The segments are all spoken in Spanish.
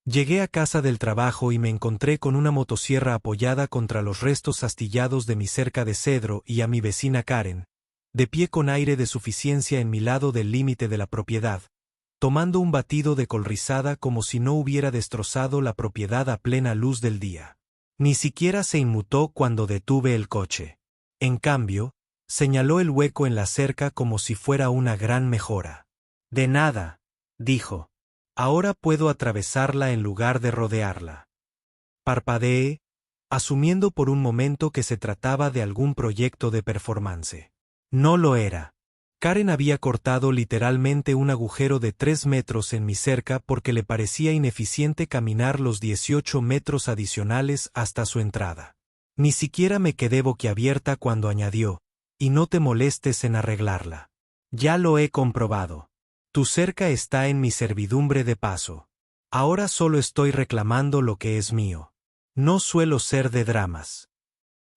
Llegué a casa del trabajo y me encontré con una motosierra apoyada contra los restos astillados de mi cerca de cedro y a mi vecina Karen, de pie con aire de suficiencia en mi lado del límite de la propiedad, tomando un batido de col rizada como si no hubiera destrozado la propiedad a plena luz del día. Ni siquiera se inmutó cuando detuve el coche. En cambio, señaló el hueco en la cerca como si fuera una gran mejora. De nada, dijo. Ahora puedo atravesarla en lugar de rodearla. Parpadeé, asumiendo por un momento que se trataba de algún proyecto de performance. No lo era. Karen había cortado literalmente un agujero de 3 metros en mi cerca porque le parecía ineficiente caminar los 18 metros adicionales hasta su entrada. Ni siquiera me quedé boquiabierta cuando añadió, y no te molestes en arreglarla. Ya lo he comprobado. Tu cerca está en mi servidumbre de paso. Ahora solo estoy reclamando lo que es mío. No suelo ser de dramas.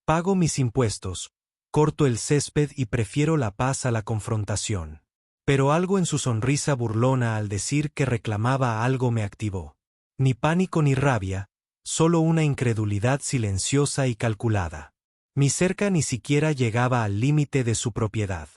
Pago mis impuestos, corto el césped y prefiero la paz a la confrontación. Pero algo en su sonrisa burlona al decir que reclamaba algo me activó. Ni pánico ni rabia, solo una incredulidad silenciosa y calculada. Mi cerca ni siquiera llegaba al límite de su propiedad.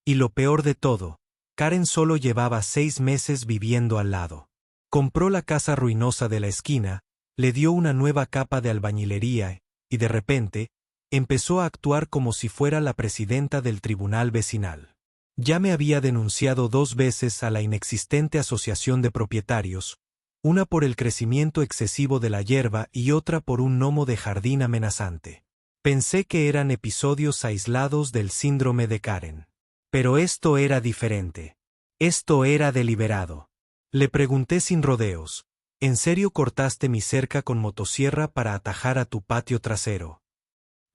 Y lo peor de todo, Karen solo llevaba 6 meses viviendo al lado. Compró la casa ruinosa de la esquina, le dio una nueva capa de albañilería, y de repente, empezó a actuar como si fuera la presidenta del tribunal vecinal. Ya me había denunciado 2 veces a la inexistente asociación de propietarios, una por el crecimiento excesivo de la hierba y otra por un gnomo de jardín amenazante. Pensé que eran episodios aislados del síndrome de Karen. Pero esto era diferente. Esto era deliberado. Le pregunté sin rodeos, ¿en serio cortaste mi cerca con motosierra para atajar a tu patio trasero?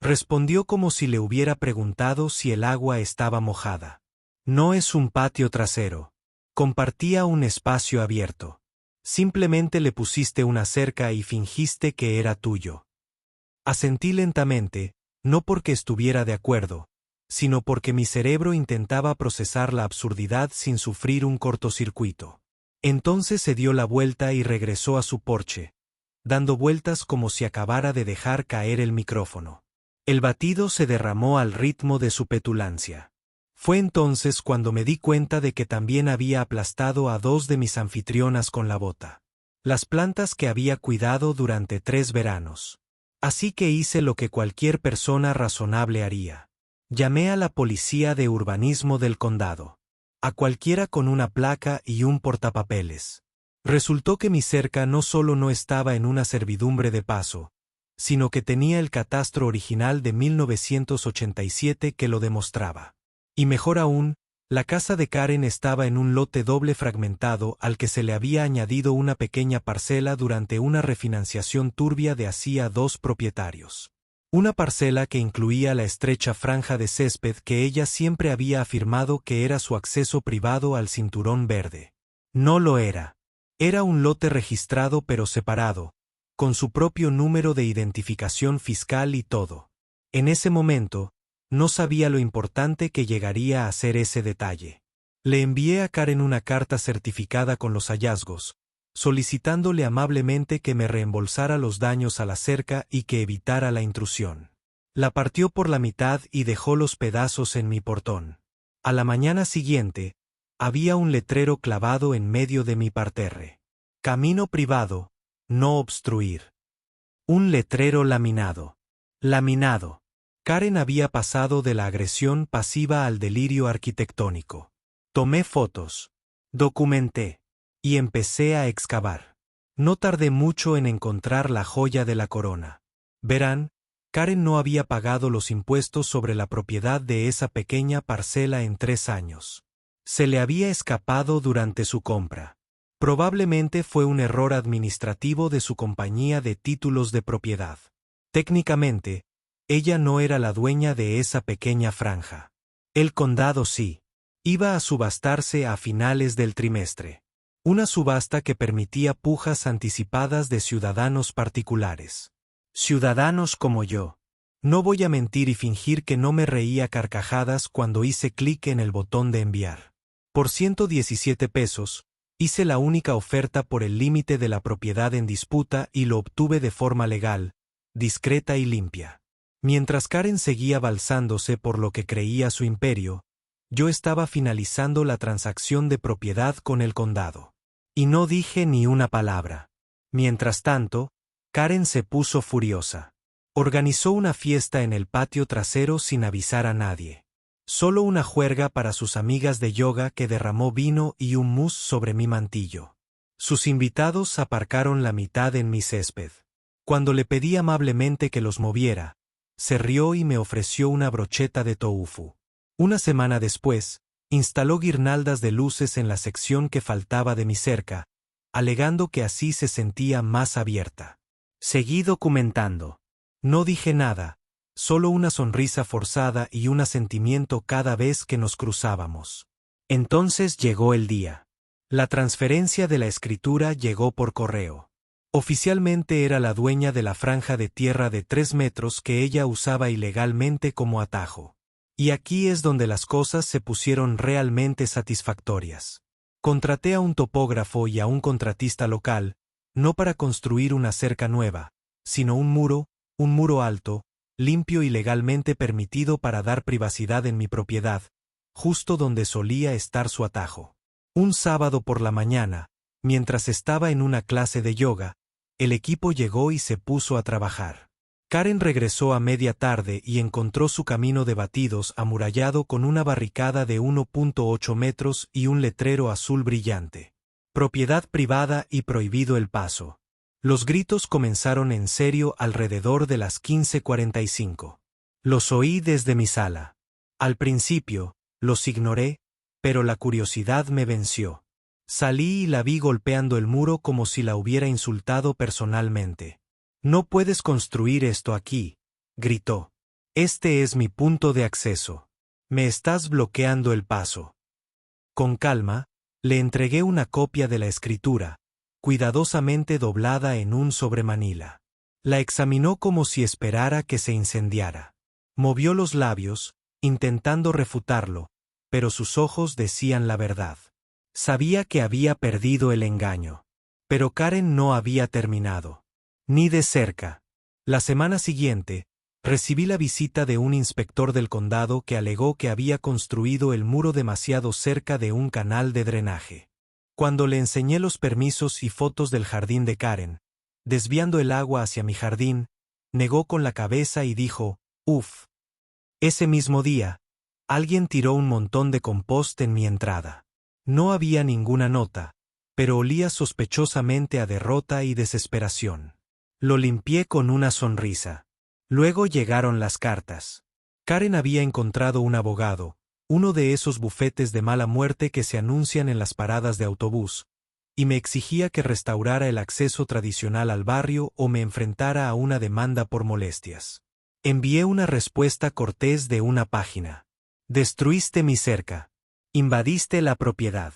Respondió como si le hubiera preguntado si el agua estaba mojada. No es un patio trasero. Compartía un espacio abierto. Simplemente le pusiste una cerca y fingiste que era tuyo. Asentí lentamente, no porque estuviera de acuerdo, sino porque mi cerebro intentaba procesar la absurdidad sin sufrir un cortocircuito. Entonces se dio la vuelta y regresó a su porche, dando vueltas como si acabara de dejar caer el micrófono. El batido se derramó al ritmo de su petulancia. Fue entonces cuando me di cuenta de que también había aplastado a 2 de mis anfitrionas con la bota. Las plantas que había cuidado durante 3 veranos. Así que hice lo que cualquier persona razonable haría. Llamé a la policía de urbanismo del condado. A cualquiera con una placa y un portapapeles. Resultó que mi cerca no solo no estaba en una servidumbre de paso, sino que tenía el catastro original de 1987 que lo demostraba. Y mejor aún, la casa de Karen estaba en un lote doble fragmentado al que se le había añadido una pequeña parcela durante una refinanciación turbia de hacía 2 propietarios. Una parcela que incluía la estrecha franja de césped que ella siempre había afirmado que era su acceso privado al cinturón verde. No lo era. Era un lote registrado pero separado, con su propio número de identificación fiscal y todo. En ese momento, no sabía lo importante que llegaría a ser ese detalle. Le envié a Karen una carta certificada con los hallazgos, solicitándole amablemente que me reembolsara los daños a la cerca y que evitara la intrusión. La partió por la mitad y dejó los pedazos en mi portón. A la mañana siguiente, había un letrero clavado en medio de mi parterre. Camino privado, no obstruir. Un letrero laminado. Laminado. Karen había pasado de la agresión pasiva al delirio arquitectónico. Tomé fotos. Documenté. Y empecé a excavar. No tardé mucho en encontrar la joya de la corona. Verán, Karen no había pagado los impuestos sobre la propiedad de esa pequeña parcela en 3 años. Se le había escapado durante su compra. Probablemente fue un error administrativo de su compañía de títulos de propiedad. Técnicamente, ella no era la dueña de esa pequeña franja. El condado sí. Iba a subastarse a finales del trimestre. Una subasta que permitía pujas anticipadas de ciudadanos particulares. Ciudadanos como yo. No voy a mentir y fingir que no me reía a carcajadas cuando hice clic en el botón de enviar. Por 117 pesos, Hice la única oferta por el límite de la propiedad en disputa y lo obtuve de forma legal, discreta y limpia. Mientras Karen seguía balsándose por lo que creía su imperio, yo estaba finalizando la transacción de propiedad con el condado. Y no dije ni una palabra. Mientras tanto, Karen se puso furiosa. Organizó una fiesta en el patio trasero sin avisar a nadie. Solo una juerga para sus amigas de yoga que derramó vino y un mousse sobre mi mantillo. Sus invitados aparcaron la mitad en mi césped. Cuando le pedí amablemente que los moviera, se rió y me ofreció una brocheta de tofu. Una semana después, instaló guirnaldas de luces en la sección que faltaba de mi cerca, alegando que así se sentía más abierta. Seguí documentando. No dije nada, solo una sonrisa forzada y un asentimiento cada vez que nos cruzábamos. Entonces llegó el día. La transferencia de la escritura llegó por correo. Oficialmente era la dueña de la franja de tierra de 3 metros que ella usaba ilegalmente como atajo. Y aquí es donde las cosas se pusieron realmente satisfactorias. Contraté a un topógrafo y a un contratista local, no para construir una cerca nueva, sino un muro alto, limpio y legalmente permitido para dar privacidad en mi propiedad, justo donde solía estar su atajo. Un sábado por la mañana, mientras estaba en una clase de yoga, el equipo llegó y se puso a trabajar. Karen regresó a media tarde y encontró su camino de batidos amurallado con una barricada de 1.8 metros y un letrero azul brillante. Propiedad privada y prohibido el paso. Los gritos comenzaron en serio alrededor de las 15:45. Los oí desde mi sala. Al principio, los ignoré, pero la curiosidad me venció. Salí y la vi golpeando el muro como si la hubiera insultado personalmente. «No puedes construir esto aquí», gritó. «Este es mi punto de acceso. Me estás bloqueando el paso». Con calma, le entregué una copia de la escritura, cuidadosamente doblada en un sobremanila. La examinó como si esperara que se incendiara. Movió los labios, intentando refutarlo, pero sus ojos decían la verdad. Sabía que había perdido el engaño. Pero Karen no había terminado. Ni de cerca. La semana siguiente, recibí la visita de un inspector del condado que alegó que había construido el muro demasiado cerca de un canal de drenaje. Cuando le enseñé los permisos y fotos del jardín de Karen, desviando el agua hacia mi jardín, negó con la cabeza y dijo, «Uf». Ese mismo día, alguien tiró un montón de compost en mi entrada. No había ninguna nota, pero olía sospechosamente a derrota y desesperación. Lo limpié con una sonrisa. Luego llegaron las cartas. Karen había encontrado un abogado, uno de esos bufetes de mala muerte que se anuncian en las paradas de autobús, y me exigía que restaurara el acceso tradicional al barrio o me enfrentara a una demanda por molestias. Envié una respuesta cortés de una página. «Destruiste mi cerca. Invadiste la propiedad.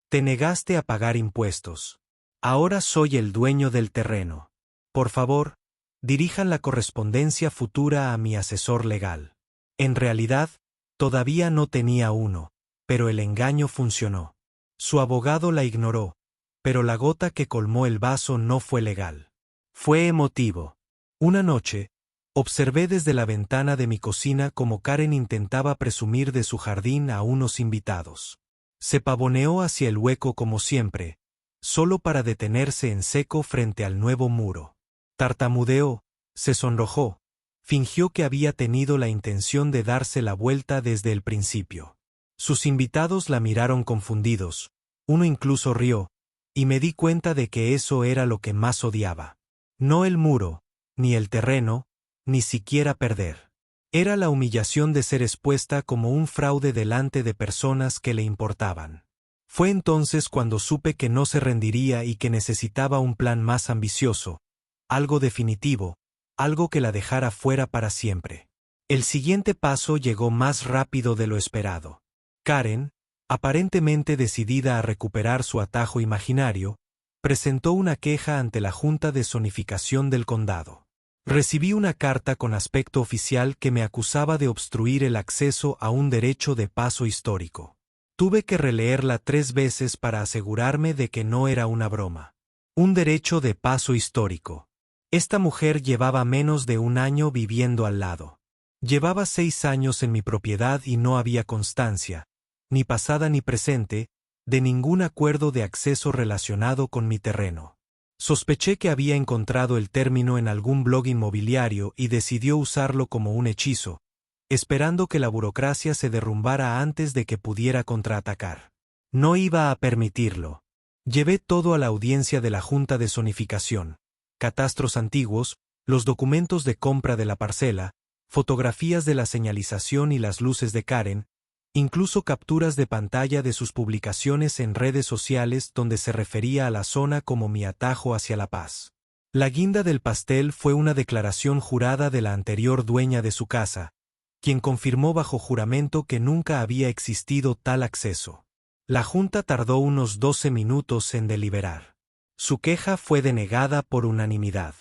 Te negaste a pagar impuestos. Ahora soy el dueño del terreno. Por favor, dirijan la correspondencia futura a mi asesor legal». En realidad, todavía no tenía uno, pero el engaño funcionó. Su abogado la ignoró, pero la gota que colmó el vaso no fue legal. Fue emotivo. Una noche, observé desde la ventana de mi cocina cómo Karen intentaba presumir de su jardín a unos invitados. Se pavoneó hacia el hueco como siempre, solo para detenerse en seco frente al nuevo muro. Tartamudeó, se sonrojó, fingió que había tenido la intención de darse la vuelta desde el principio. Sus invitados la miraron confundidos, uno incluso rió, y me di cuenta de que eso era lo que más odiaba. No el muro, ni el terreno, ni siquiera perder. Era la humillación de ser expuesta como un fraude delante de personas que le importaban. Fue entonces cuando supe que no se rendiría y que necesitaba un plan más ambicioso, algo definitivo, algo que la dejara fuera para siempre. El siguiente paso llegó más rápido de lo esperado. Karen, aparentemente decidida a recuperar su atajo imaginario, presentó una queja ante la Junta de Zonificación del condado. Recibí una carta con aspecto oficial que me acusaba de obstruir el acceso a un derecho de paso histórico. Tuve que releerla 3 veces para asegurarme de que no era una broma. Un derecho de paso histórico. Esta mujer llevaba menos de un año viviendo al lado. Llevaba 6 años en mi propiedad y no había constancia, ni pasada ni presente, de ningún acuerdo de acceso relacionado con mi terreno. Sospeché que había encontrado el término en algún blog inmobiliario y decidió usarlo como un hechizo, esperando que la burocracia se derrumbara antes de que pudiera contraatacar. No iba a permitirlo. Llevé todo a la audiencia de la Junta de Zonificación, catastros antiguos, los documentos de compra de la parcela, fotografías de la señalización y las luces de Karen, incluso capturas de pantalla de sus publicaciones en redes sociales donde se refería a la zona como mi atajo hacia la paz. La guinda del pastel fue una declaración jurada de la anterior dueña de su casa, quien confirmó bajo juramento que nunca había existido tal acceso. La Junta tardó unos 12 minutos en deliberar. Su queja fue denegada por unanimidad.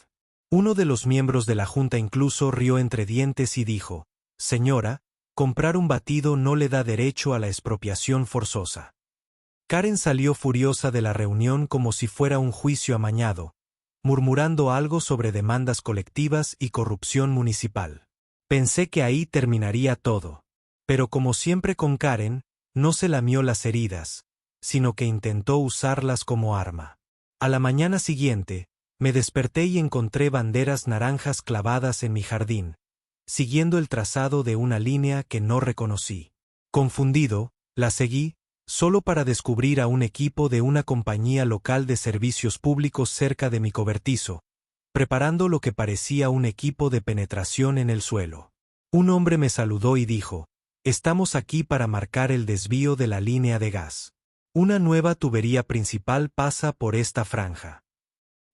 Uno de los miembros de la Junta incluso rió entre dientes y dijo: «Señora, comprar un batido no le da derecho a la expropiación forzosa». Karen salió furiosa de la reunión como si fuera un juicio amañado, murmurando algo sobre demandas colectivas y corrupción municipal. Pensé que ahí terminaría todo. Pero como siempre con Karen, no se lamió las heridas, sino que intentó usarlas como arma. A la mañana siguiente, me desperté y encontré banderas naranjas clavadas en mi jardín, siguiendo el trazado de una línea que no reconocí. Confundido, la seguí, solo para descubrir a un equipo de una compañía local de servicios públicos cerca de mi cobertizo, preparando lo que parecía un equipo de penetración en el suelo. Un hombre me saludó y dijo: «Estamos aquí para marcar el desvío de la línea de gas. Una nueva tubería principal pasa por esta franja».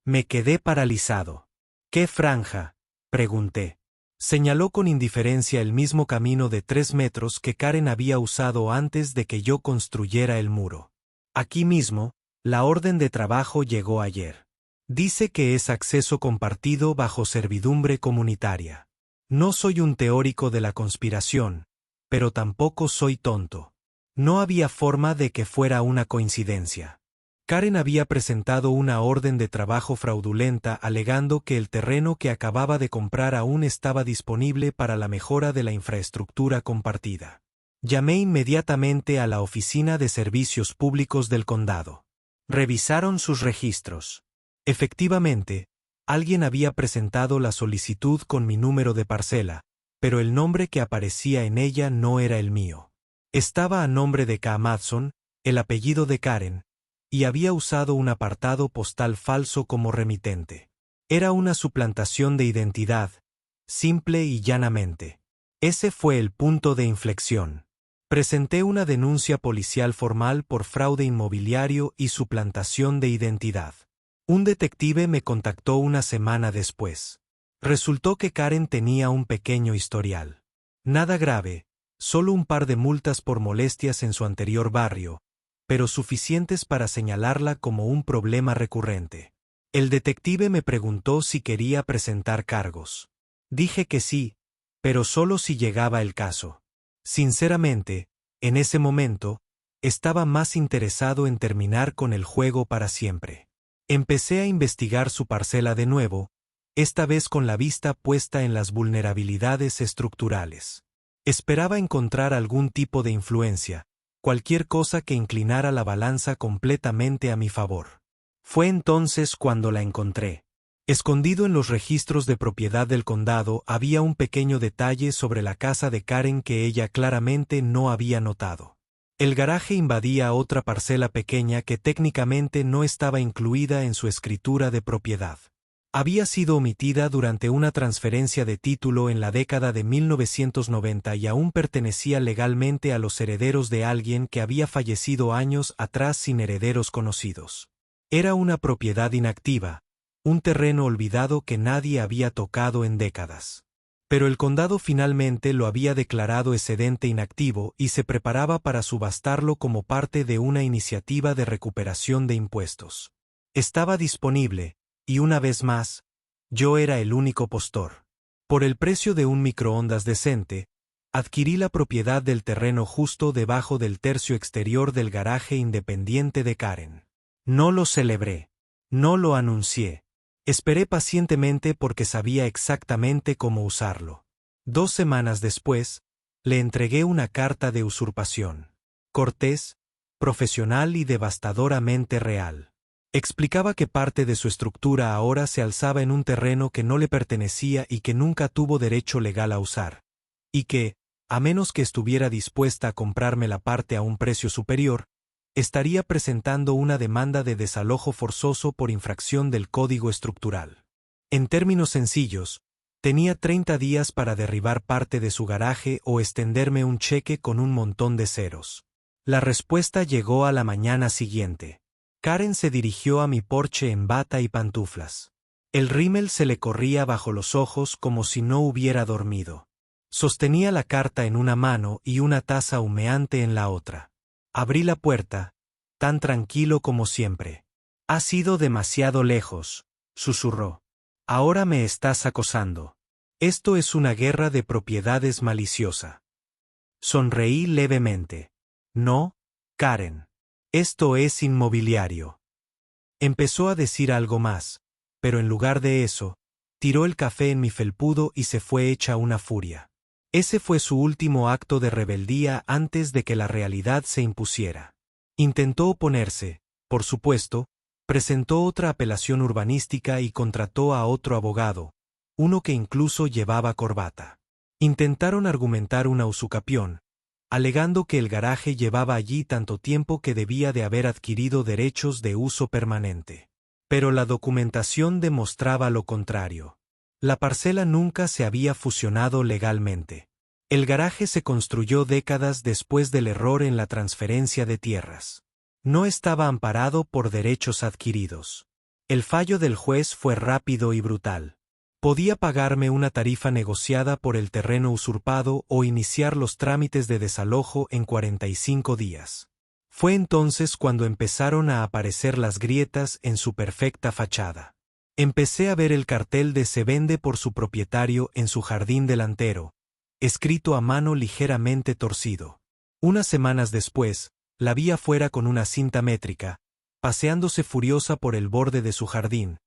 Me quedé paralizado. «¿Qué franja?», pregunté. Señaló con indiferencia el mismo camino de 3 metros que Karen había usado antes de que yo construyera el muro. «Aquí mismo, la orden de trabajo llegó ayer. Dice que es acceso compartido bajo servidumbre comunitaria. No soy un teórico de la conspiración, pero tampoco soy tonto. No había forma de que fuera una coincidencia». Karen había presentado una orden de trabajo fraudulenta alegando que el terreno que acababa de comprar aún estaba disponible para la mejora de la infraestructura compartida. Llamé inmediatamente a la Oficina de Servicios Públicos del condado. Revisaron sus registros. Efectivamente, alguien había presentado la solicitud con mi número de parcela, pero el nombre que aparecía en ella no era el mío. Estaba a nombre de K. Madson, el apellido de Karen, y había usado un apartado postal falso como remitente. Era una suplantación de identidad, simple y llanamente. Ese fue el punto de inflexión. Presenté una denuncia policial formal por fraude inmobiliario y suplantación de identidad. Un detective me contactó una semana después. Resultó que Karen tenía un pequeño historial. Nada grave, solo un par de multas por molestias en su anterior barrio, pero suficientes para señalarla como un problema recurrente. El detective me preguntó si quería presentar cargos. Dije que sí, pero solo si llegaba el caso. Sinceramente, en ese momento, estaba más interesado en terminar con el juego para siempre. Empecé a investigar su parcela de nuevo, esta vez con la vista puesta en las vulnerabilidades estructurales. Esperaba encontrar algún tipo de influencia, cualquier cosa que inclinara la balanza completamente a mi favor. Fue entonces cuando la encontré. Escondido en los registros de propiedad del condado había un pequeño detalle sobre la casa de Karen que ella claramente no había notado. El garaje invadía otra parcela pequeña que técnicamente no estaba incluida en su escritura de propiedad. Había sido omitida durante una transferencia de título en la década de 1990 y aún pertenecía legalmente a los herederos de alguien que había fallecido años atrás sin herederos conocidos. Era una propiedad inactiva, un terreno olvidado que nadie había tocado en décadas. Pero el condado finalmente lo había declarado excedente inactivo y se preparaba para subastarlo como parte de una iniciativa de recuperación de impuestos. Estaba disponible, y una vez más, yo era el único postor. Por el precio de un microondas decente, Adquirí la propiedad del terreno justo debajo del tercio exterior del garaje independiente de Karen. No lo celebré. No lo anuncié. Esperé pacientemente porque sabía exactamente cómo usarlo. 2 semanas después, le entregué una carta de usurpación. Cortés, profesional y devastadoramente real. Explicaba que parte de su estructura ahora se alzaba en un terreno que no le pertenecía y que nunca tuvo derecho legal a usar. Y que, a menos que estuviera dispuesta a comprarme la parte a un precio superior, estaría presentando una demanda de desalojo forzoso por infracción del Código Estructural. En términos sencillos, tenía 30 días para derribar parte de su garaje o extenderme un cheque con un montón de ceros. La respuesta llegó a la mañana siguiente. Karen se dirigió a mi porche en bata y pantuflas. El rímel se le corría bajo los ojos como si no hubiera dormido. Sostenía la carta en una mano y una taza humeante en la otra. Abrí la puerta, tan tranquilo como siempre. «Has ido demasiado lejos», susurró. «Ahora me estás acosando. Esto es una guerra de propiedades maliciosa». Sonreí levemente. «No, Karen. Esto es inmobiliario». Empezó a decir algo más, pero en lugar de eso, tiró el café en mi felpudo y se fue hecha una furia. Ese fue su último acto de rebeldía antes de que la realidad se impusiera. Intentó oponerse, por supuesto, presentó otra apelación urbanística y contrató a otro abogado, uno que incluso llevaba corbata. Intentaron argumentar una usucapión, alegando que el garaje llevaba allí tanto tiempo que debía de haber adquirido derechos de uso permanente. Pero la documentación demostraba lo contrario. La parcela nunca se había fusionado legalmente. El garaje se construyó décadas después del error en la transferencia de tierras. No estaba amparado por derechos adquiridos. El fallo del juez fue rápido y brutal. Podía pagarme una tarifa negociada por el terreno usurpado o iniciar los trámites de desalojo en 45 días. Fue entonces cuando empezaron a aparecer las grietas en su perfecta fachada. Empecé a ver el cartel de «Se vende por su propietario» en su jardín delantero, escrito a mano ligeramente torcido. Unas semanas después, la vi afuera con una cinta métrica, paseándose furiosa por el borde de su jardín,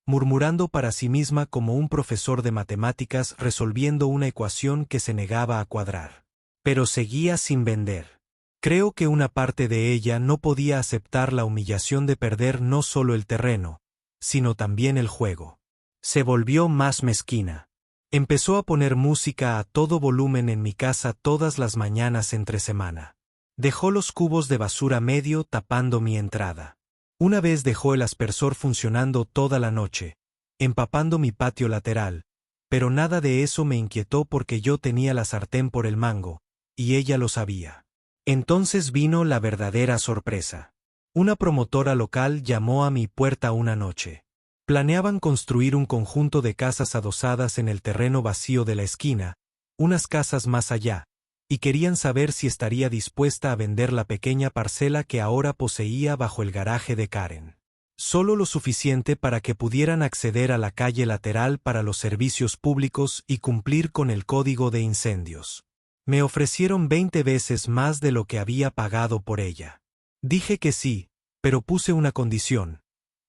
murmurando para sí misma como un profesor de matemáticas resolviendo una ecuación que se negaba a cuadrar. Pero seguía sin vender. Creo que una parte de ella no podía aceptar la humillación de perder no solo el terreno, sino también el juego. Se volvió más mezquina. Empezó a poner música a todo volumen en mi casa todas las mañanas entre semana. Dejó los cubos de basura medio tapando mi entrada. Una vez dejó el aspersor funcionando toda la noche, empapando mi patio lateral, pero nada de eso me inquietó porque yo tenía la sartén por el mango, y ella lo sabía. Entonces vino la verdadera sorpresa. Una promotora local llamó a mi puerta una noche. Planeaban construir un conjunto de casas adosadas en el terreno vacío de la esquina, unas casas más allá, y querían saber si estaría dispuesta a vender la pequeña parcela que ahora poseía bajo el garaje de Karen. Solo lo suficiente para que pudieran acceder a la calle lateral para los servicios públicos y cumplir con el código de incendios. Me ofrecieron 20 veces más de lo que había pagado por ella. Dije que sí, pero puse una condición.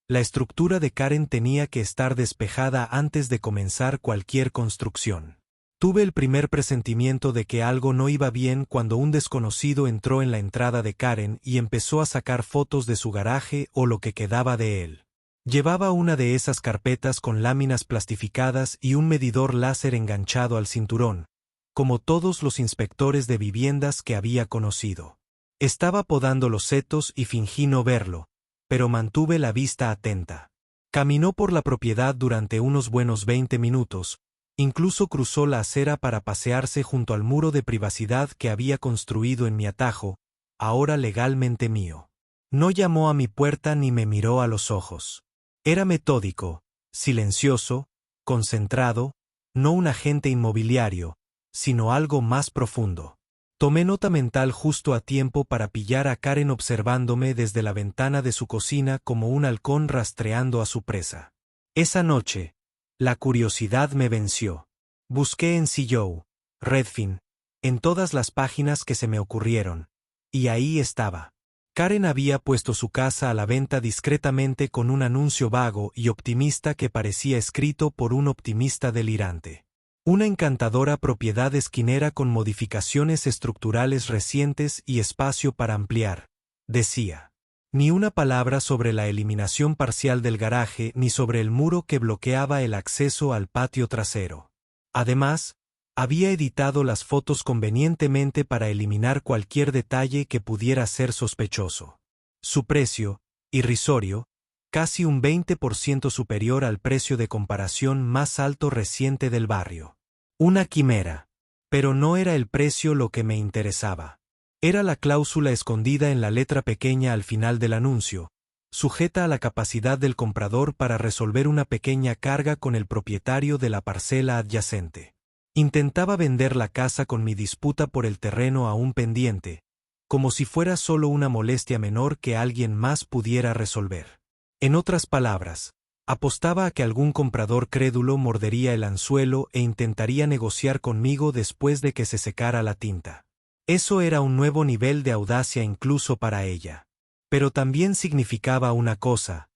La estructura de Karen tenía que estar despejada antes de comenzar cualquier construcción. Tuve el primer presentimiento de que algo no iba bien cuando un desconocido entró en la entrada de Karen y empezó a sacar fotos de su garaje o lo que quedaba de él. Llevaba una de esas carpetas con láminas plastificadas y un medidor láser enganchado al cinturón, como todos los inspectores de viviendas que había conocido. Estaba podando los setos y fingí no verlo, pero mantuve la vista atenta. Caminó por la propiedad durante unos buenos 20 minutos, incluso cruzó la acera para pasearse junto al muro de privacidad que había construido en mi atajo, ahora legalmente mío. No llamó a mi puerta ni me miró a los ojos. Era metódico, silencioso, concentrado, no un agente inmobiliario, sino algo más profundo. Tomé nota mental justo a tiempo para pillar a Karen observándome desde la ventana de su cocina como un halcón rastreando a su presa. Esa noche, la curiosidad me venció. Busqué en Sillow, Redfin, en todas las páginas que se me ocurrieron. Y ahí estaba. Karen había puesto su casa a la venta discretamente con un anuncio vago y optimista que parecía escrito por un optimista delirante. Una encantadora propiedad esquinera con modificaciones estructurales recientes y espacio para ampliar, decía. Ni una palabra sobre la eliminación parcial del garaje ni sobre el muro que bloqueaba el acceso al patio trasero. Además, había editado las fotos convenientemente para eliminar cualquier detalle que pudiera ser sospechoso. Su precio, irrisorio, casi un 20% superior al precio de comparación más alto reciente del barrio. Una quimera. Pero no era el precio lo que me interesaba. Era la cláusula escondida en la letra pequeña al final del anuncio, sujeta a la capacidad del comprador para resolver una pequeña carga con el propietario de la parcela adyacente. Intentaba vender la casa con mi disputa por el terreno aún pendiente, como si fuera solo una molestia menor que alguien más pudiera resolver. En otras palabras, apostaba a que algún comprador crédulo mordería el anzuelo e intentaría negociar conmigo después de que se secara la tinta. Eso era un nuevo nivel de audacia incluso para ella. Pero también significaba una cosa: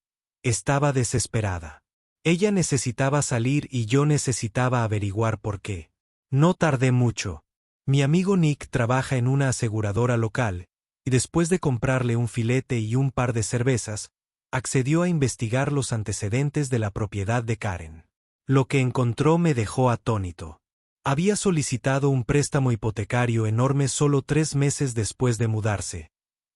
estaba desesperada. Ella necesitaba salir y yo necesitaba averiguar por qué. No tardé mucho. Mi amigo Nick trabaja en una aseguradora local, y después de comprarle un filete y un par de cervezas, accedió a investigar los antecedentes de la propiedad de Karen. Lo que encontró me dejó atónito. Había solicitado un préstamo hipotecario enorme solo 3 meses después de mudarse,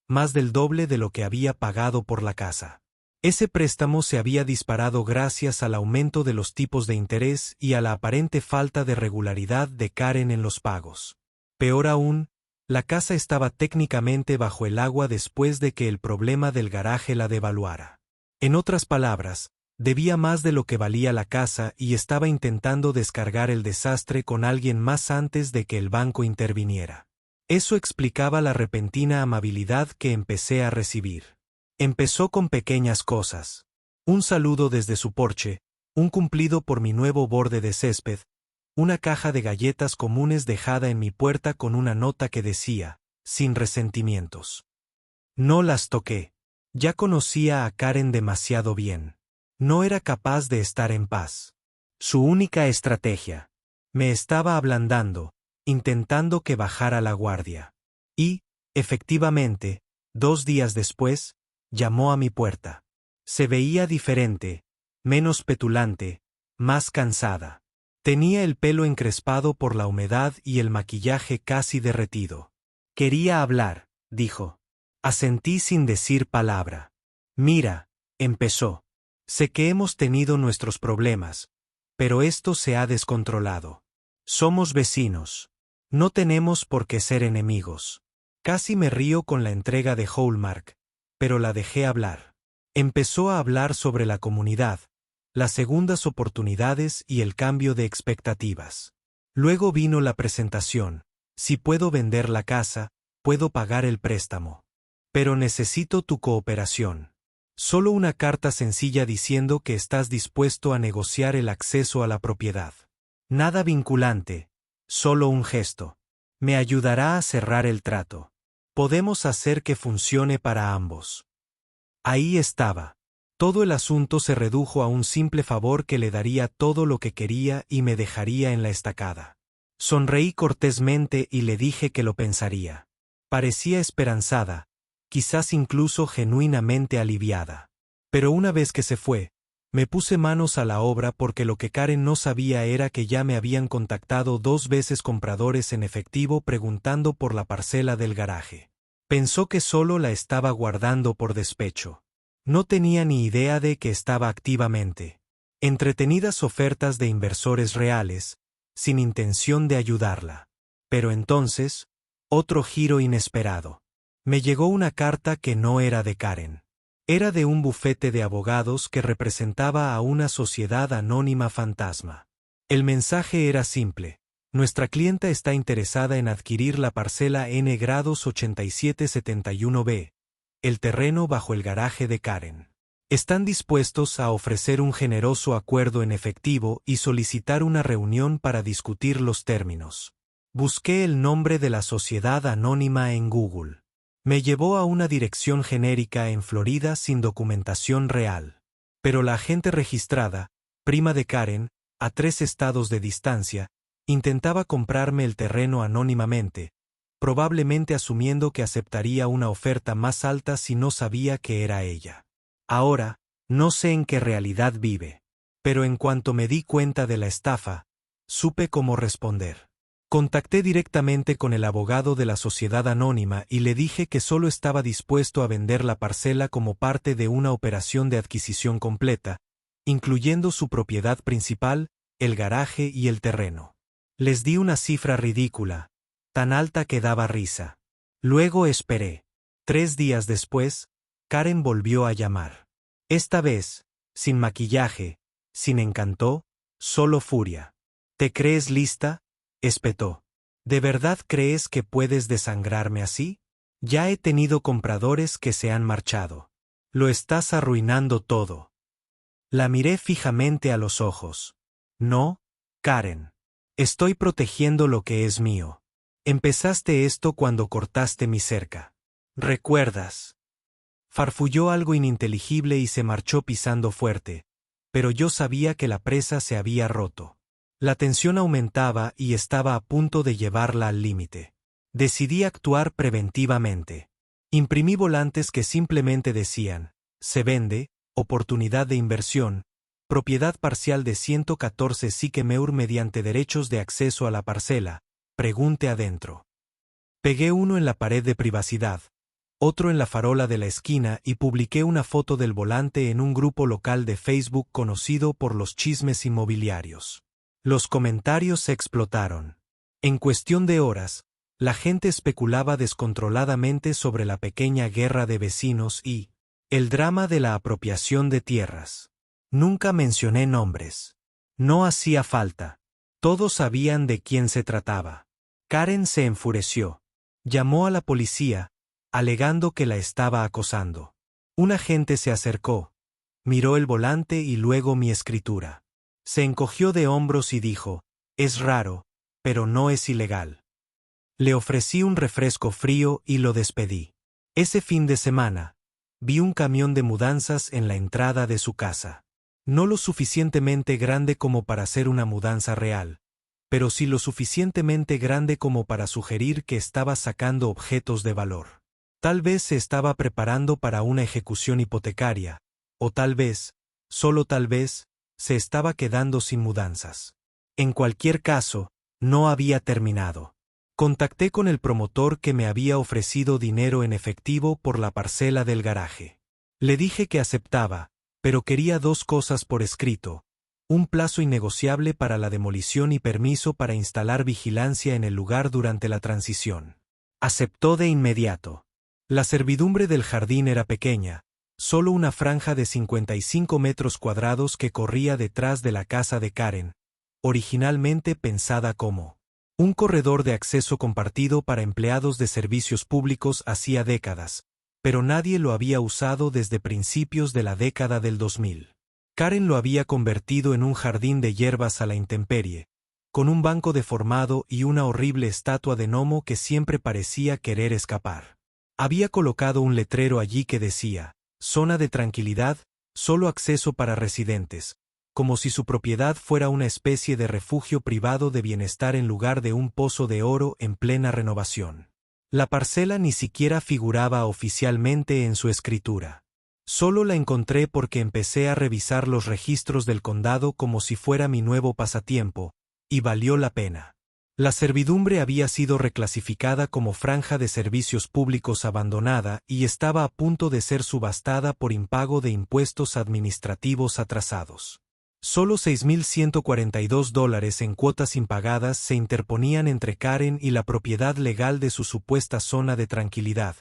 más del doble de lo que había pagado por la casa. Ese préstamo se había disparado gracias al aumento de los tipos de interés y a la aparente falta de regularidad de Karen en los pagos. Peor aún, la casa estaba técnicamente bajo el agua después de que el problema del garaje la devaluara. En otras palabras, debía más de lo que valía la casa y estaba intentando descargar el desastre con alguien más antes de que el banco interviniera. Eso explicaba la repentina amabilidad que empecé a recibir. Empezó con pequeñas cosas. Un saludo desde su porche, un cumplido por mi nuevo borde de césped, una caja de galletas comunes dejada en mi puerta con una nota que decía, sin resentimientos. No las toqué. Ya conocía a Karen demasiado bien. No era capaz de estar en paz. Su única estrategia. Me estaba ablandando, intentando que bajara la guardia. Y, efectivamente, 2 días después, llamó a mi puerta. Se veía diferente, menos petulante, más cansada. Tenía el pelo encrespado por la humedad y el maquillaje casi derretido. Quería hablar, dijo. Asentí sin decir palabra. Mira, empezó. Sé que hemos tenido nuestros problemas, pero esto se ha descontrolado. Somos vecinos. No tenemos por qué ser enemigos. Casi me río con la entrega de Hallmark, pero la dejé hablar. Empezó a hablar sobre la comunidad, las segundas oportunidades y el cambio de expectativas. Luego vino la presentación. Si puedo vender la casa, puedo pagar el préstamo. Pero necesito tu cooperación. Solo una carta sencilla diciendo que estás dispuesto a negociar el acceso a la propiedad. Nada vinculante, solo un gesto. Me ayudará a cerrar el trato. Podemos hacer que funcione para ambos. Ahí estaba. Todo el asunto se redujo a un simple favor que le daría todo lo que quería y me dejaría en la estacada. Sonreí cortésmente y le dije que lo pensaría. Parecía esperanzada, quizás incluso genuinamente aliviada. Pero una vez que se fue, me puse manos a la obra porque lo que Karen no sabía era que ya me habían contactado 2 veces compradores en efectivo preguntando por la parcela del garaje. Pensó que solo la estaba guardando por despecho. No tenía ni idea de que estaba activamente. Entretenidas ofertas de inversores reales, sin intención de ayudarla. Pero entonces, otro giro inesperado. Me llegó una carta que no era de Karen. Era de un bufete de abogados que representaba a una sociedad anónima fantasma. El mensaje era simple. Nuestra clienta está interesada en adquirir la parcela N grados 8771B, el terreno bajo el garaje de Karen. Están dispuestos a ofrecer un generoso acuerdo en efectivo y solicitar una reunión para discutir los términos. Busqué el nombre de la sociedad anónima en Google. Me llevó a una dirección genérica en Florida sin documentación real. Pero la agente registrada, prima de Karen, a 3 estados de distancia, intentaba comprarme el terreno anónimamente, probablemente asumiendo que aceptaría una oferta más alta si no sabía que era ella. Ahora, no sé en qué realidad vive. Pero en cuanto me di cuenta de la estafa, supe cómo responder. Contacté directamente con el abogado de la sociedad anónima y le dije que solo estaba dispuesto a vender la parcela como parte de una operación de adquisición completa, incluyendo su propiedad principal, el garaje y el terreno. Les di una cifra ridícula, tan alta que daba risa. Luego esperé. 3 días después, Karen volvió a llamar. Esta vez, sin maquillaje, sin encanto, solo furia. ¿Te crees lista?, espetó. ¿De verdad crees que puedes desangrarme así? Ya he tenido compradores que se han marchado. Lo estás arruinando todo. La miré fijamente a los ojos. No, Karen. Estoy protegiendo lo que es mío. Empezaste esto cuando cortaste mi cerca. ¿Recuerdas? Farfulló algo ininteligible y se marchó pisando fuerte, pero yo sabía que la presa se había roto. La tensión aumentaba y estaba a punto de llevarla al límite. Decidí actuar preventivamente. Imprimí volantes que simplemente decían: se vende, oportunidad de inversión, propiedad parcial de 114 Sycamore mediante derechos de acceso a la parcela, pregunte adentro. Pegué uno en la pared de privacidad, otro en la farola de la esquina y publiqué una foto del volante en un grupo local de Facebook conocido por los chismes inmobiliarios. Los comentarios explotaron. En cuestión de horas, la gente especulaba descontroladamente sobre la pequeña guerra de vecinos y el drama de la apropiación de tierras. Nunca mencioné nombres. No hacía falta. Todos sabían de quién se trataba. Karen se enfureció. Llamó a la policía, alegando que la estaba acosando. Un agente se acercó, miró el volante y luego mi escritura. Se encogió de hombros y dijo: es raro, pero no es ilegal. Le ofrecí un refresco frío y lo despedí. Ese fin de semana, vi un camión de mudanzas en la entrada de su casa. No lo suficientemente grande como para hacer una mudanza real, pero sí lo suficientemente grande como para sugerir que estaba sacando objetos de valor. Tal vez se estaba preparando para una ejecución hipotecaria, o tal vez, solo tal vez, se estaba quedando sin mudanzas. En cualquier caso, no había terminado. Contacté con el promotor que me había ofrecido dinero en efectivo por la parcela del garaje. Le dije que aceptaba, pero quería 2 cosas por escrito: un plazo innegociable para la demolición y permiso para instalar vigilancia en el lugar durante la transición. Aceptó de inmediato. La servidumbre del jardín era pequeña, solo una franja de 55 metros cuadrados que corría detrás de la casa de Karen, originalmente pensada como un corredor de acceso compartido para empleados de servicios públicos hacía décadas, pero nadie lo había usado desde principios de la década del 2000. Karen lo había convertido en un jardín de hierbas a la intemperie, con un banco deformado y una horrible estatua de gnomo que siempre parecía querer escapar. Había colocado un letrero allí que decía: zona de tranquilidad, solo acceso para residentes, como si su propiedad fuera una especie de refugio privado de bienestar en lugar de un pozo de oro en plena renovación. La parcela ni siquiera figuraba oficialmente en su escritura. Solo la encontré porque empecé a revisar los registros del condado como si fuera mi nuevo pasatiempo, y valió la pena. La servidumbre había sido reclasificada como franja de servicios públicos abandonada y estaba a punto de ser subastada por impago de impuestos administrativos atrasados. Solo $6,142 en cuotas impagadas se interponían entre Karen y la propiedad legal de su supuesta zona de tranquilidad,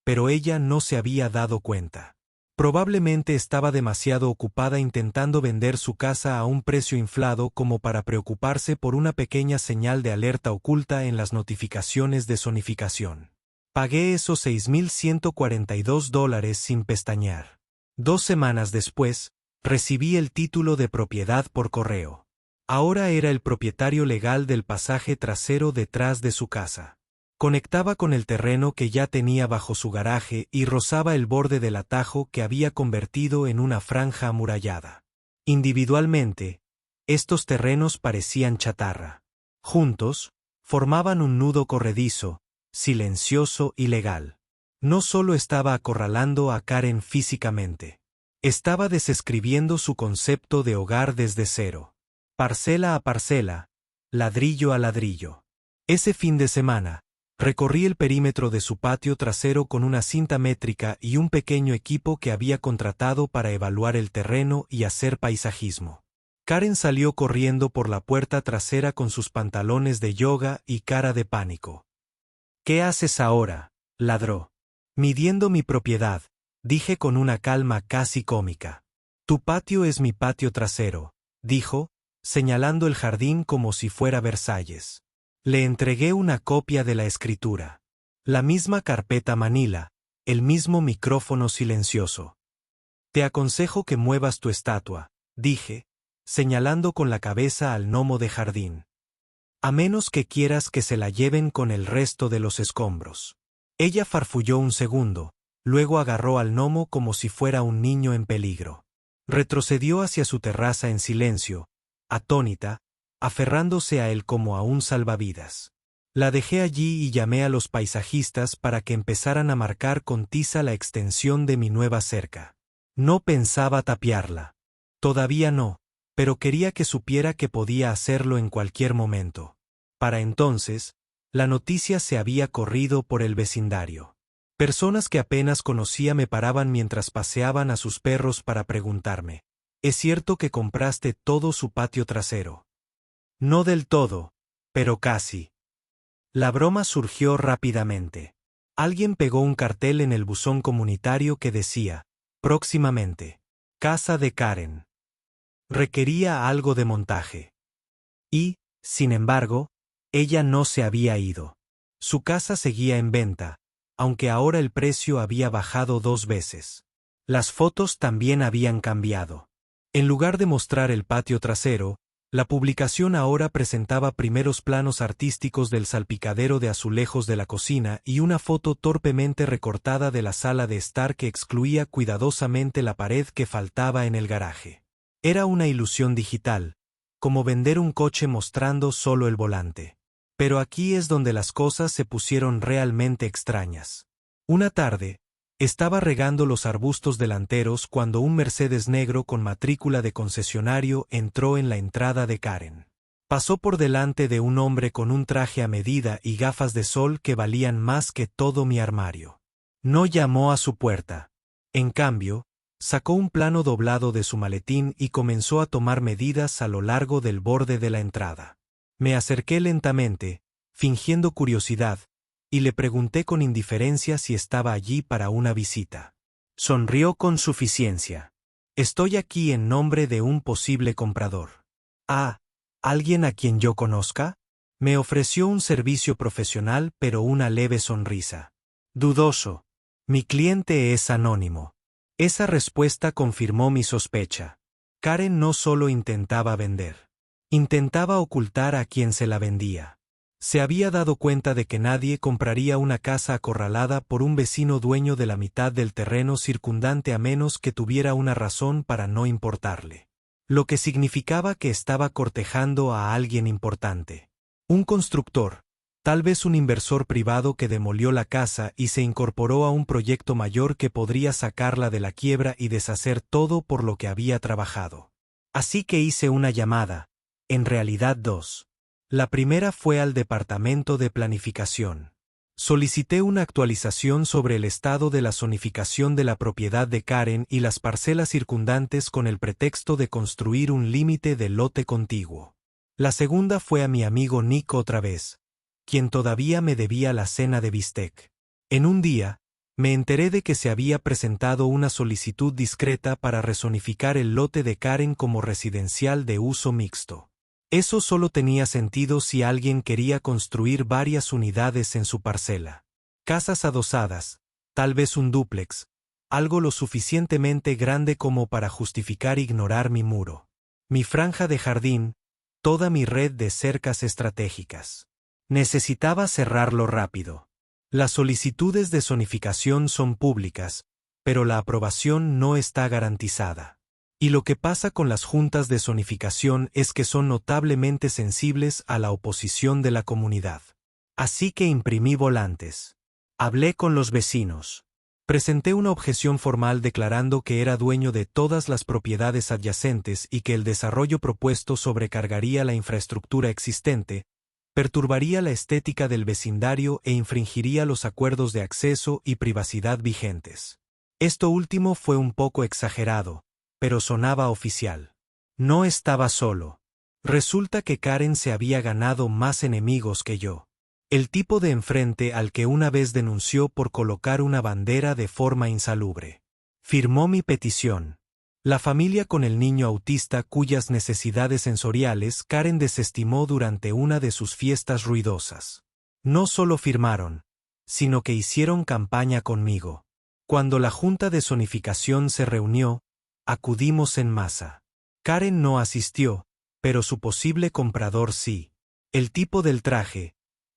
pero ella no se había dado cuenta. Probablemente estaba demasiado ocupada intentando vender su casa a un precio inflado como para preocuparse por una pequeña señal de alerta oculta en las notificaciones de zonificación. Pagué esos $6,142 sin pestañear. 2 semanas después, recibí el título de propiedad por correo. Ahora era el propietario legal del pasaje trasero detrás de su casa. Conectaba con el terreno que ya tenía bajo su garaje y rozaba el borde del atajo que había convertido en una franja amurallada. Individualmente, estos terrenos parecían chatarra. Juntos, formaban un nudo corredizo, silencioso y legal. No solo estaba acorralando a Karen físicamente. Estaba desescribiendo su concepto de hogar desde cero. Parcela a parcela, ladrillo a ladrillo. Ese fin de semana, recorrí el perímetro de su patio trasero con una cinta métrica y un pequeño equipo que había contratado para evaluar el terreno y hacer paisajismo. Karen salió corriendo por la puerta trasera con sus pantalones de yoga y cara de pánico. «¿Qué haces ahora?», ladró. «Midiendo mi propiedad», dije con una calma casi cómica. «Tu patio es mi patio trasero», dijo, señalando el jardín como si fuera Versalles. Le entregué una copia de la escritura. La misma carpeta manila, el mismo micrófono silencioso. «Te aconsejo que muevas tu estatua», dije, señalando con la cabeza al gnomo de jardín. «A menos que quieras que se la lleven con el resto de los escombros». Ella farfulló un segundo, luego agarró al gnomo como si fuera un niño en peligro. Retrocedió hacia su terraza en silencio, atónita, aferrándose a él como a un salvavidas. La dejé allí y llamé a los paisajistas para que empezaran a marcar con tiza la extensión de mi nueva cerca. No pensaba tapiarla. Todavía no, pero quería que supiera que podía hacerlo en cualquier momento. Para entonces, la noticia se había corrido por el vecindario. Personas que apenas conocía me paraban mientras paseaban a sus perros para preguntarme: «¿Es cierto que compraste todo su patio trasero?». No del todo, pero casi. La broma surgió rápidamente. Alguien pegó un cartel en el buzón comunitario que decía: «Próximamente, casa de Karen». Requería algo de montaje. Y, sin embargo, ella no se había ido. Su casa seguía en venta, aunque ahora el precio había bajado 2 veces. Las fotos también habían cambiado. En lugar de mostrar el patio trasero, la publicación ahora presentaba primeros planos artísticos del salpicadero de azulejos de la cocina y una foto torpemente recortada de la sala de estar que excluía cuidadosamente la pared que faltaba en el garaje. Era una ilusión digital, como vender un coche mostrando solo el volante. Pero aquí es donde las cosas se pusieron realmente extrañas. Una tarde, estaba regando los arbustos delanteros cuando un Mercedes negro con matrícula de concesionario entró en la entrada de Karen. Pasó por delante de un hombre con un traje a medida y gafas de sol que valían más que todo mi armario. No llamó a su puerta. En cambio, sacó un plano doblado de su maletín y comenzó a tomar medidas a lo largo del borde de la entrada. Me acerqué lentamente, fingiendo curiosidad, y le pregunté con indiferencia si estaba allí para una visita. Sonrió con suficiencia. «Estoy aquí en nombre de un posible comprador». «Ah, ¿alguien a quien yo conozca?». Me ofreció un servicio profesional pero una leve sonrisa. «Dudoso. Mi cliente es anónimo». Esa respuesta confirmó mi sospecha. Karen no solo intentaba vender. Intentaba ocultar a quien se la vendía. Se había dado cuenta de que nadie compraría una casa acorralada por un vecino dueño de la mitad del terreno circundante a menos que tuviera una razón para no importarle. Lo que significaba que estaba cortejando a alguien importante. Un constructor, tal vez un inversor privado que demolió la casa y se incorporó a un proyecto mayor que podría sacarla de la quiebra y deshacer todo por lo que había trabajado. Así que hice una llamada, en realidad 2. La primera fue al Departamento de Planificación. Solicité una actualización sobre el estado de la zonificación de la propiedad de Karen y las parcelas circundantes con el pretexto de construir un límite de lote contiguo. La segunda fue a mi amigo Nick otra vez, quien todavía me debía la cena de bistec. En un día, me enteré de que se había presentado una solicitud discreta para rezonificar el lote de Karen como residencial de uso mixto. Eso solo tenía sentido si alguien quería construir varias unidades en su parcela. Casas adosadas, tal vez un dúplex, algo lo suficientemente grande como para justificar ignorar mi muro. Mi franja de jardín, toda mi red de cercas estratégicas. Necesitaba cerrarlo rápido. Las solicitudes de zonificación son públicas, pero la aprobación no está garantizada. Y lo que pasa con las juntas de zonificación es que son notablemente sensibles a la oposición de la comunidad. Así que imprimí volantes. Hablé con los vecinos. Presenté una objeción formal declarando que era dueño de todas las propiedades adyacentes y que el desarrollo propuesto sobrecargaría la infraestructura existente, perturbaría la estética del vecindario e infringiría los acuerdos de acceso y privacidad vigentes. Esto último fue un poco exagerado, pero sonaba oficial. No estaba solo. Resulta que Karen se había ganado más enemigos que yo. El tipo de enfrente al que una vez denunció por colocar una bandera de forma insalubre. Firmó mi petición. La familia con el niño autista cuyas necesidades sensoriales Karen desestimó durante una de sus fiestas ruidosas. No solo firmaron, sino que hicieron campaña conmigo. Cuando la junta de zonificación se reunió, acudimos en masa. Karen no asistió, pero su posible comprador sí. El tipo del traje,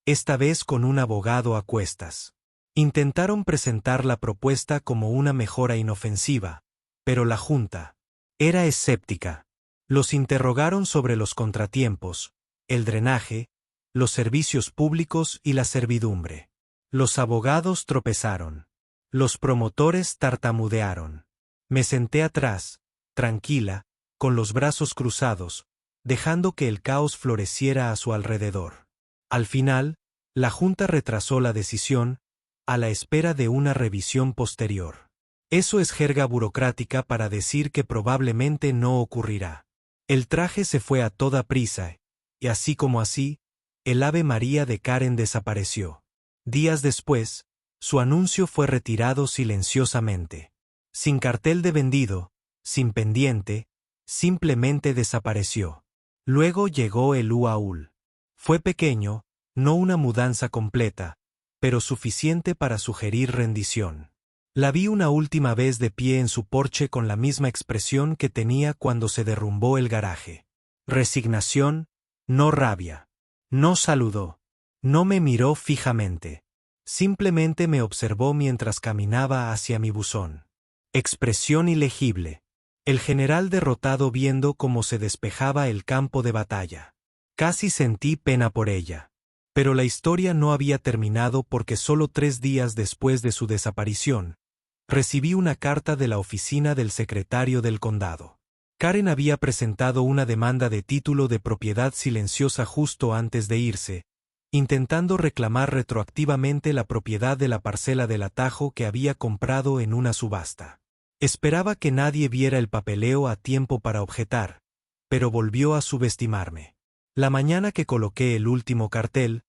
esta vez con un abogado a cuestas. Intentaron presentar la propuesta como una mejora inofensiva, pero la junta era escéptica. Los interrogaron sobre los contratiempos, el drenaje, los servicios públicos y la servidumbre. Los abogados tropezaron. Los promotores tartamudearon. Me senté atrás, tranquila, con los brazos cruzados, dejando que el caos floreciera a su alrededor. Al final, la Junta retrasó la decisión, a la espera de una revisión posterior. Eso es jerga burocrática para decir que probablemente no ocurrirá. El traje se fue a toda prisa, y así como así, el Ave María de Karen desapareció. Días después, su anuncio fue retirado silenciosamente. Sin cartel de vendido, sin pendiente, simplemente desapareció. Luego llegó el UAUL. Fue pequeño, no una mudanza completa, pero suficiente para sugerir rendición. La vi una última vez de pie en su porche con la misma expresión que tenía cuando se derrumbó el garaje. Resignación, no rabia. No saludó. No me miró fijamente. Simplemente me observó mientras caminaba hacia mi buzón. Expresión ilegible. El general derrotado viendo cómo se despejaba el campo de batalla. Casi sentí pena por ella. Pero la historia no había terminado porque solo 3 días después de su desaparición, recibí una carta de la oficina del secretario del condado. Karen había presentado una demanda de título de propiedad silenciosa justo antes de irse, intentando reclamar retroactivamente la propiedad de la parcela del atajo que había comprado en una subasta. Esperaba que nadie viera el papeleo a tiempo para objetar, pero volvió a subestimarme. La mañana que coloqué el último cartel,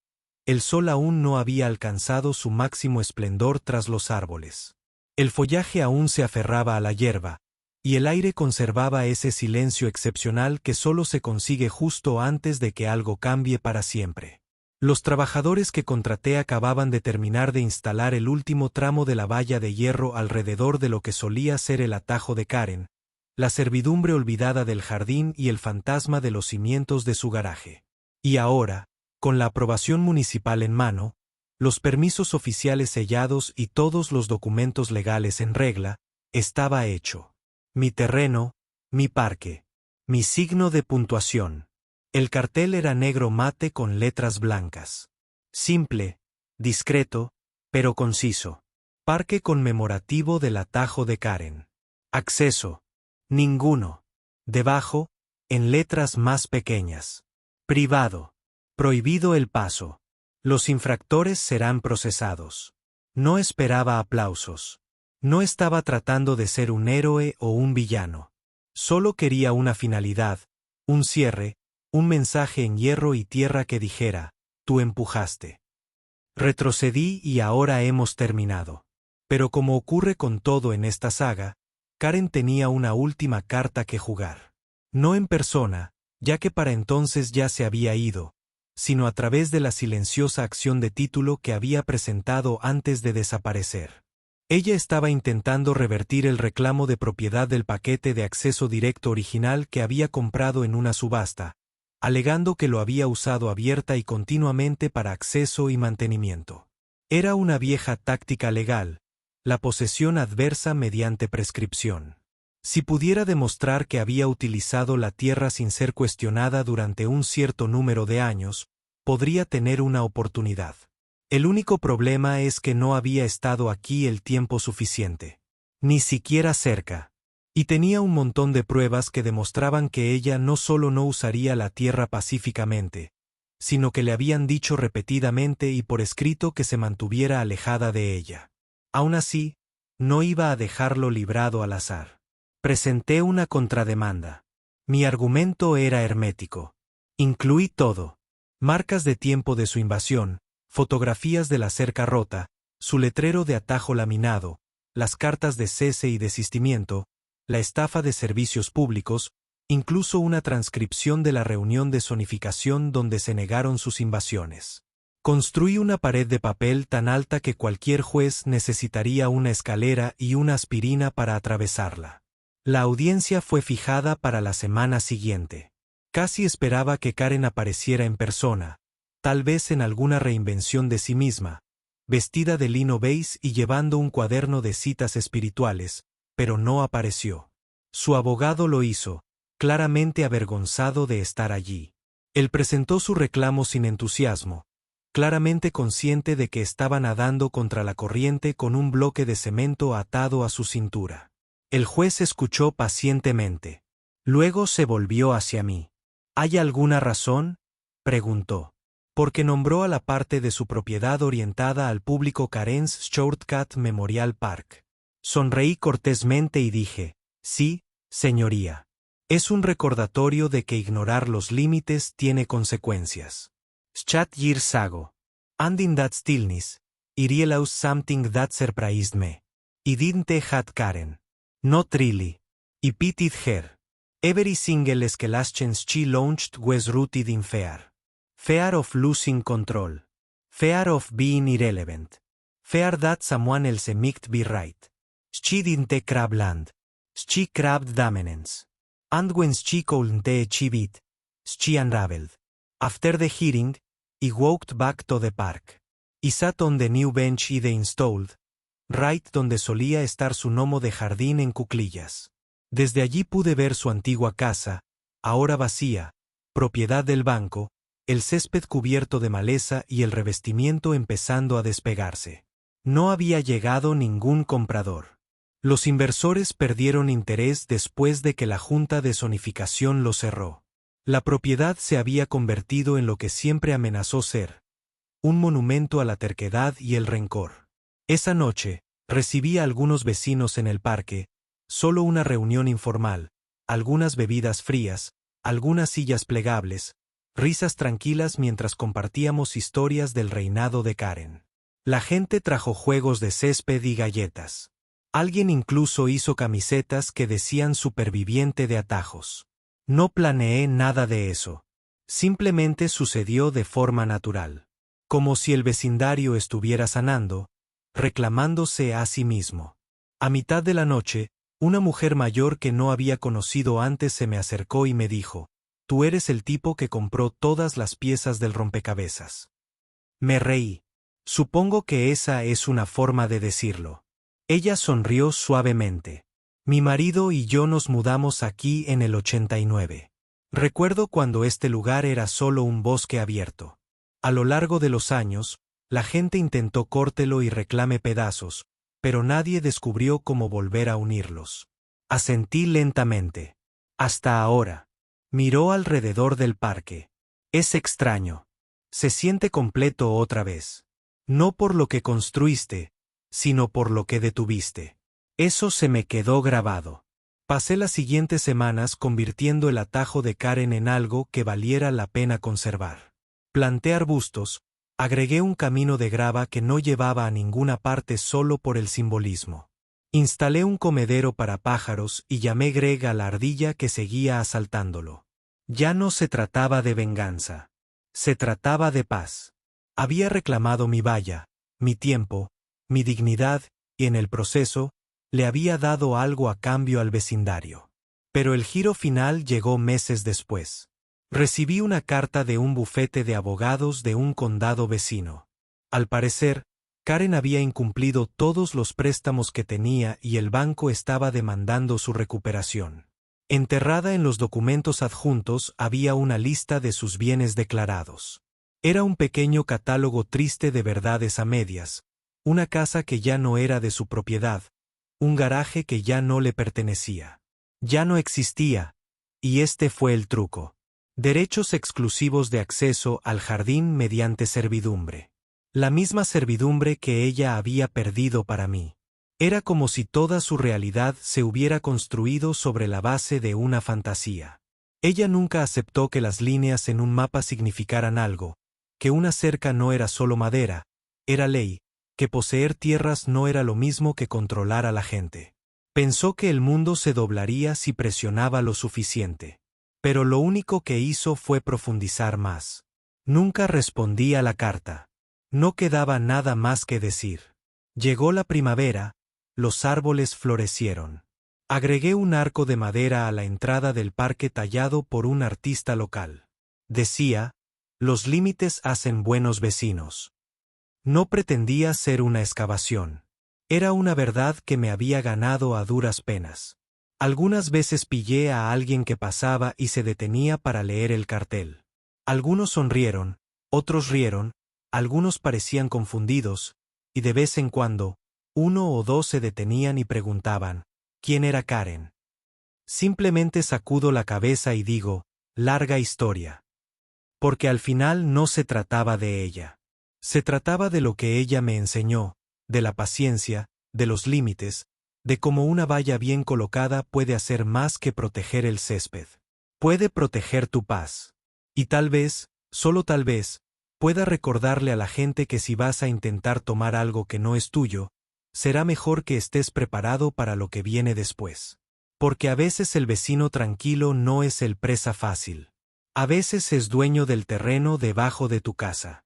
el sol aún no había alcanzado su máximo esplendor tras los árboles. El follaje aún se aferraba a la hierba, y el aire conservaba ese silencio excepcional que solo se consigue justo antes de que algo cambie para siempre. Los trabajadores que contraté acababan de terminar de instalar el último tramo de la valla de hierro alrededor de lo que solía ser el atajo de Karen, la servidumbre olvidada del jardín y el fantasma de los cimientos de su garaje. Y ahora, con la aprobación municipal en mano, los permisos oficiales sellados y todos los documentos legales en regla, estaba hecho. Mi terreno, mi parque, mi signo de puntuación. El cartel era negro mate con letras blancas. Simple, discreto, pero conciso. Parque conmemorativo del atajo de Karen. Acceso. Ninguno. Debajo, en letras más pequeñas. Privado. Prohibido el paso. Los infractores serán procesados. No esperaba aplausos. No estaba tratando de ser un héroe o un villano. Solo quería una finalidad, un cierre, un mensaje en hierro y tierra que dijera, tú empujaste. Retrocedí y ahora hemos terminado. Pero como ocurre con todo en esta saga, Karen tenía una última carta que jugar. No en persona, ya que para entonces ya se había ido, sino a través de la silenciosa acción de título que había presentado antes de desaparecer. Ella estaba intentando revertir el reclamo de propiedad del paquete de acceso directo original que había comprado en una subasta, alegando que lo había usado abierta y continuamente para acceso y mantenimiento. Era una vieja táctica legal, la posesión adversa mediante prescripción. Si pudiera demostrar que había utilizado la tierra sin ser cuestionada durante un cierto número de años, podría tener una oportunidad. El único problema es que no había estado aquí el tiempo suficiente. Ni siquiera cerca. Y tenía un montón de pruebas que demostraban que ella no solo no usaría la tierra pacíficamente, sino que le habían dicho repetidamente y por escrito que se mantuviera alejada de ella. Aún así, no iba a dejarlo librado al azar. Presenté una contrademanda. Mi argumento era hermético. Incluí todo. Marcas de tiempo de su invasión, fotografías de la cerca rota, su letrero de atajo laminado, las cartas de cese y desistimiento, la estafa de servicios públicos, incluso una transcripción de la reunión de zonificación donde se negaron sus invasiones. Construí una pared de papel tan alta que cualquier juez necesitaría una escalera y una aspirina para atravesarla. La audiencia fue fijada para la semana siguiente. Casi esperaba que Karen apareciera en persona, tal vez en alguna reinvención de sí misma, vestida de lino beige y llevando un cuaderno de citas espirituales, pero no apareció. Su abogado lo hizo, claramente avergonzado de estar allí. Él presentó su reclamo sin entusiasmo, claramente consciente de que estaba nadando contra la corriente con un bloque de cemento atado a su cintura. El juez escuchó pacientemente. Luego se volvió hacia mí. ¿Hay alguna razón?, preguntó. Porque nombró a la parte de su propiedad orientada al público Karen's Shortcut Memorial Park. Sonreí cortésmente y dije, sí, señoría. Es un recordatorio de que ignorar los límites tiene consecuencias. Schat years ago. And in that stillness, I realized something that surprised me. I didn't hate Karen. Not really. I pitied her. Every single escalation she launched was rooted in fear. Fear of losing control. Fear of being irrelevant. Fear that someone else might be right. She didn't crave land. She craved dominance. And when she couldn't achieve it, she unraveled. After the hearing, I walked back to the park. I sat on the new bench I installed, right donde solía estar su gnomo de jardín en cuclillas. Desde allí pude ver su antigua casa, ahora vacía, propiedad del banco, el césped cubierto de maleza y el revestimiento empezando a despegarse. No había llegado ningún comprador. Los inversores perdieron interés después de que la junta de zonificación lo cerró. La propiedad se había convertido en lo que siempre amenazó ser: un monumento a la terquedad y el rencor. Esa noche, recibí a algunos vecinos en el parque, solo una reunión informal, algunas bebidas frías, algunas sillas plegables, risas tranquilas mientras compartíamos historias del reinado de Karen. La gente trajo juegos de césped y galletas. Alguien incluso hizo camisetas que decían superviviente de atajos. No planeé nada de eso. Simplemente sucedió de forma natural. Como si el vecindario estuviera sanando, reclamándose a sí mismo. A mitad de la noche, una mujer mayor que no había conocido antes se me acercó y me dijo: «Tú eres el tipo que compró todas las piezas del rompecabezas». Me reí. Supongo que esa es una forma de decirlo. Ella sonrió suavemente. Mi marido y yo nos mudamos aquí en el 89. Recuerdo cuando este lugar era solo un bosque abierto. A lo largo de los años, la gente intentó córtelo y reclame pedazos, pero nadie descubrió cómo volver a unirlos. Asentí lentamente. Hasta ahora. Miró alrededor del parque. Es extraño. Se siente completo otra vez. No por lo que construiste, sino por lo que detuviste. Eso se me quedó grabado. Pasé las siguientes semanas convirtiendo el atajo de Karen en algo que valiera la pena conservar. Planté arbustos, agregué un camino de grava que no llevaba a ninguna parte solo por el simbolismo. Instalé un comedero para pájaros y llamé Greg a la ardilla que seguía asaltándolo. Ya no se trataba de venganza. Se trataba de paz. Había reclamado mi valla, mi tiempo, mi dignidad, y en el proceso, le había dado algo a cambio al vecindario. Pero el giro final llegó meses después. Recibí una carta de un bufete de abogados de un condado vecino. Al parecer, Karen había incumplido todos los préstamos que tenía y el banco estaba demandando su recuperación. Enterrada en los documentos adjuntos había una lista de sus bienes declarados. Era un pequeño catálogo triste de verdades a medias, una casa que ya no era de su propiedad, un garaje que ya no le pertenecía. Ya no existía, y este fue el truco. Derechos exclusivos de acceso al jardín mediante servidumbre. La misma servidumbre que ella había perdido para mí. Era como si toda su realidad se hubiera construido sobre la base de una fantasía. Ella nunca aceptó que las líneas en un mapa significaran algo, que una cerca no era solo madera, era ley, que poseer tierras no era lo mismo que controlar a la gente. Pensó que el mundo se doblaría si presionaba lo suficiente. Pero lo único que hizo fue profundizar más. Nunca respondí a la carta. No quedaba nada más que decir. Llegó la primavera, los árboles florecieron. Agregué un arco de madera a la entrada del parque tallado por un artista local. Decía, los límites hacen buenos vecinos. No pretendía ser una excavación. Era una verdad que me había ganado a duras penas. Algunas veces pillé a alguien que pasaba y se detenía para leer el cartel. Algunos sonrieron, otros rieron, algunos parecían confundidos, y de vez en cuando, uno o dos se detenían y preguntaban, ¿quién era Karen? Simplemente sacudo la cabeza y digo, larga historia. Porque al final no se trataba de ella. Se trataba de lo que ella me enseñó, de la paciencia, de los límites, de cómo una valla bien colocada puede hacer más que proteger el césped. Puede proteger tu paz. Y tal vez, solo tal vez, pueda recordarle a la gente que si vas a intentar tomar algo que no es tuyo, será mejor que estés preparado para lo que viene después. Porque a veces el vecino tranquilo no es el presa fácil. A veces es dueño del terreno debajo de tu casa.